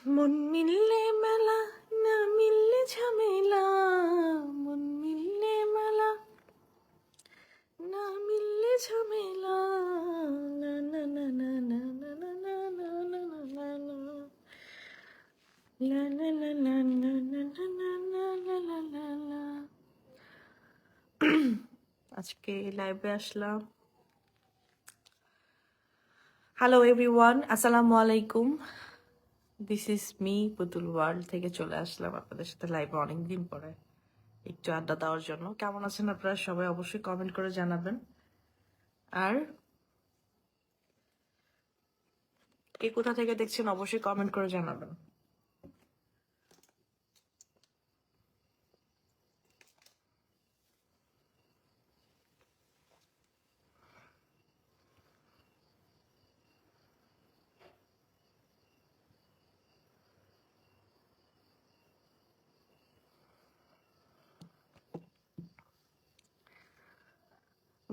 মন মিললে মেলা, না মিললে ঝামেলা। মন মিললে মেলা, না মিললে ঝামেলা। না না না না না না না না না না না না না। লা লা লা লা লা লা লা লা লা লা লা লা। আজকে লাইভে আসলাম। হ্যালো এভরিওয়ান, আসসালামু আলাইকুম। দিস ইজ মি পুতুল ওয়ার্ল্ড থেকে চলে আসলাম আপনাদের সাথে লাইভে অনেকদিন পরে একটু আড্ডা দেওয়ার জন্য। কেমন আছেন আপনারা সবাই অবশ্যই কমেন্ট করে জানাবেন। আর কে কোথা থেকে দেখছেন অবশ্যই কমেন্ট করে জানাবেন।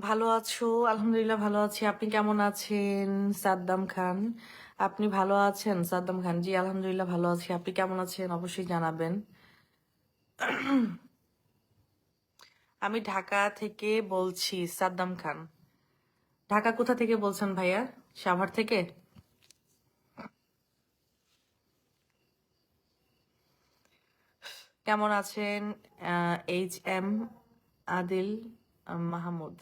ভালো আছো? আলহামদুলিল্লাহ ভালো আছি। আপনি কেমন আছেন সাদ্দাম খান? আপনি ভালো আছেন সাদ্দাম খান? জি আলহামদুলিল্লাহ ভালো আছি। আপনি কেমন আছেন অবশ্যই জানাবেন। আমি ঢাকা থেকে বলছি সাদ্দাম খান। ঢাকা কোথা থেকে বলছেন ভাইয়া? সাভার থেকে? কেমন আছেন এইচ এম আদিল মাহমুদ?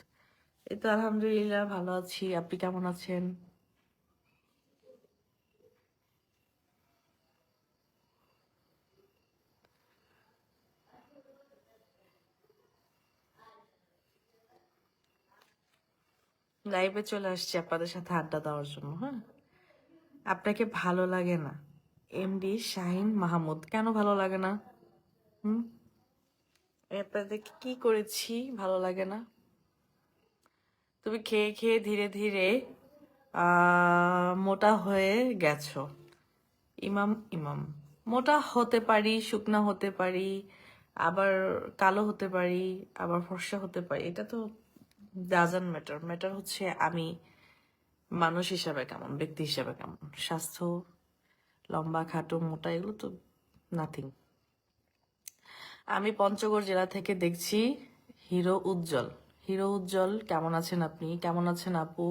এই তো আলহামদুলিল্লাহ ভালো আছি। আপনি কেমন আছেন? লাইভে চলে আসছি আপনাদের সাথে আড্ডা দেওয়ার জন্য। হ্যাঁ, আপনাকে ভালো লাগে না? এমডি শাহিন মাহমুদ, কেন ভালো লাগে না? হুম, আমি আপনাদেরকে কি করেছি ভালো লাগে না? তুমি খেয়ে খেয়ে ধীরে ধীরে মোটা হয়ে গেছো। ইমাম ইমাম, মোটা হতে পারি, শুকনা হতে পারি, আবার কালো হতে পারি, আবার ফর্সা হতে পারি। এটা তো ডাজন্ট ম্যাটার। ম্যাটার হচ্ছে আমি মানুষ হিসাবে কেমন, ব্যক্তি হিসাবে কেমন। স্বাস্থ্য, লম্বা খাটো মোটা এগুলো তো নাথিং। আমি পঞ্চগড় জেলা থেকে দেখছি। হিরো উজ্জ্বল। হিরো উজ্জ্বল কেমন আছেন আপনি? কেমন আছেন আপু?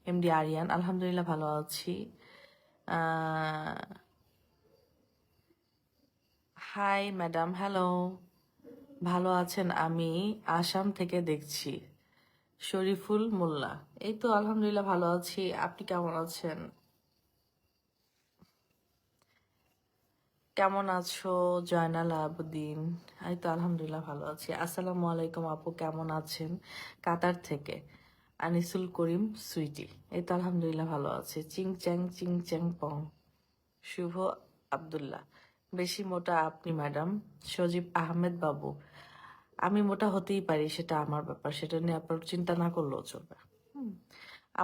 এমডি আরিয়ান, আলহামদুলিল্লাহ ভালো আছি। High madam, hello. ভালো আছেন? আমি আসাম থেকে দেখছি। শরীফুল মোল্লা, এই তো আলহামদুলিল্লাহ ভালো আছি। আপনি কেমন আছেন? কেমন আছো জয়নাল আবুদ্দিন? এই তো আলহামদুলিল্লাহ ভালো আছি। আসসালামু আলাইকুম আপু, কেমন আছেন? কাতার থেকে আনিসুল করিম সুইটি, এই তো আলহামদুলিল্লাহ ভালো আছে। চিং চ্যাং পং। শুভ আব্দুল্লাহ, বেশি মোটা আপনি ম্যাডাম। সজীব আহমেদ বাবু, আমি মোটা হতেই পারি, সেটা আমার ব্যাপার, সেটা নিয়ে আপনার চিন্তা না করলেও চলবে। হুম।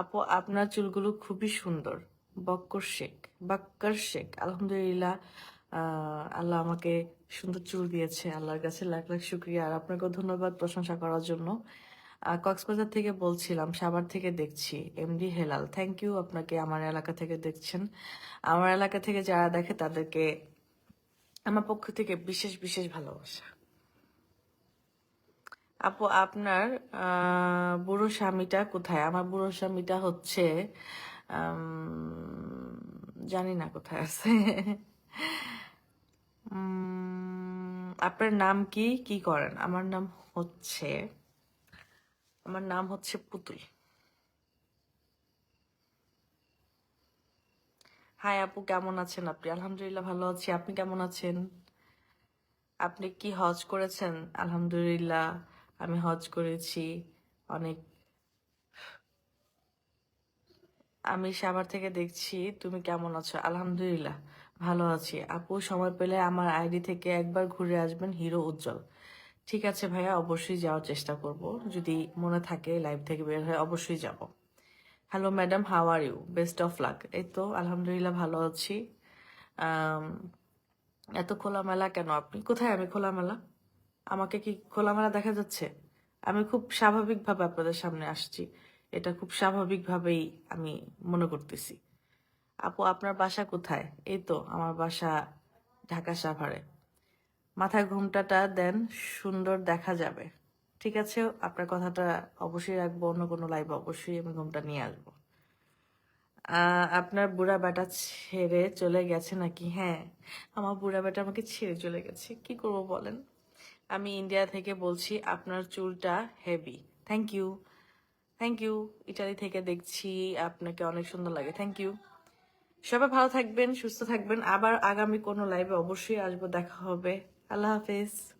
আপু আপনার চুলগুলো খুবই সুন্দর। বক্কর শেখ, বাক্কর শেখ, আলহামদুলিল্লাহ। আল্লাহ আমাকে সুন্দর চুল দিয়েছে, আল্লাহর কাছে লাখ লাখ শুক্রিয়া। আর আপনাকেও ধন্যবাদ প্রশংসা করার জন্য। কক্সবাজার থেকে বলছিলাম, সাভার থেকে দেখছি। এমডি হেলাল, থ্যাংক ইউ আপনাকে। আমার এলাকা থেকে দেখছেন। আমার এলাকা থেকে যারা দেখে তাদেরকে আমার পক্ষ থেকে বিশেষ বিশেষ ভালোবাসা। আপু আপনার বুড়ো স্বামীটা কোথায়? আমার বুড়ো স্বামীটা হচ্ছে জানি না কোথায় আছে। আপনার নাম কি, কি করেন? আমার নাম হচ্ছে পুতুল। হাই আপু, কেমন আছেন আপনি? আলহামদুলিল্লাহ ভালো আছি। আপনি কেমন আছেন? আপনি কি হজ করেছেন? আলহামদুলিল্লাহ আমি হজ করেছি অনেক। আমি সাভার থেকে দেখছি। তুমি কেমন আছো? আলহামদুলিল্লাহ ভালো আছি আপু। সময় পেলে আমার আইডি থেকে একবার ঘুরে আসবেন, হিরো উজ্জ্বল। ঠিক আছে ভাইয়া, অবশ্যই যাওয়ার চেষ্টা করব। যদি মনে থাকে লাইভ থেকে বের হয়ে অবশ্যই যাব। Hello madam, how are you? Best of luck. এই তো আলহামদুলিল্লাহ ভালো আছি। আম, এত খোলামেলা কেন আপনি? কোথায় আমি খোলামেলা? আমাকে কি খোলামেলা দেখা যাচ্ছে? আমি খুব স্বাভাবিকভাবে আপনাদের সামনে আসছি। এটা খুব স্বাভাবিকভাবেই আমি মনে করতেছি। আপু আপনার বাসা কোথায়? এই তো আমার বাসা ঢাকা সাভারে। মাথায় ঘোমটাটা দেন, সুন্দর দেখা যাবে। ঠিক আছে, আপনার কথাটা অবশ্যই রাখবো, অন্য কোনো লাইভে অবশ্যই আমি ঘোমটা নিয়ে আসবো। আপনার বুড়া বেটা ছেড়ে চলে গেছে নাকি? হ্যাঁ, আমার বুড়া বেটা আমাকে ছেড়ে চলে গেছে, কি করবো বলেন। আমি ইন্ডিয়া থেকে বলছি, আপনার চুলটা heavy. Thank you, thank you. Italy থেকে দেখছি, আপনাকে অনেক সুন্দর লাগে, থ্যাংক ইউ। সবাই ভালো থাকবেন, সুস্থ থাকবেন, আবার আগামী কোনো লাইভে অবশ্যই আসবো, দেখা হবে। আল্লাহ হাফেজ।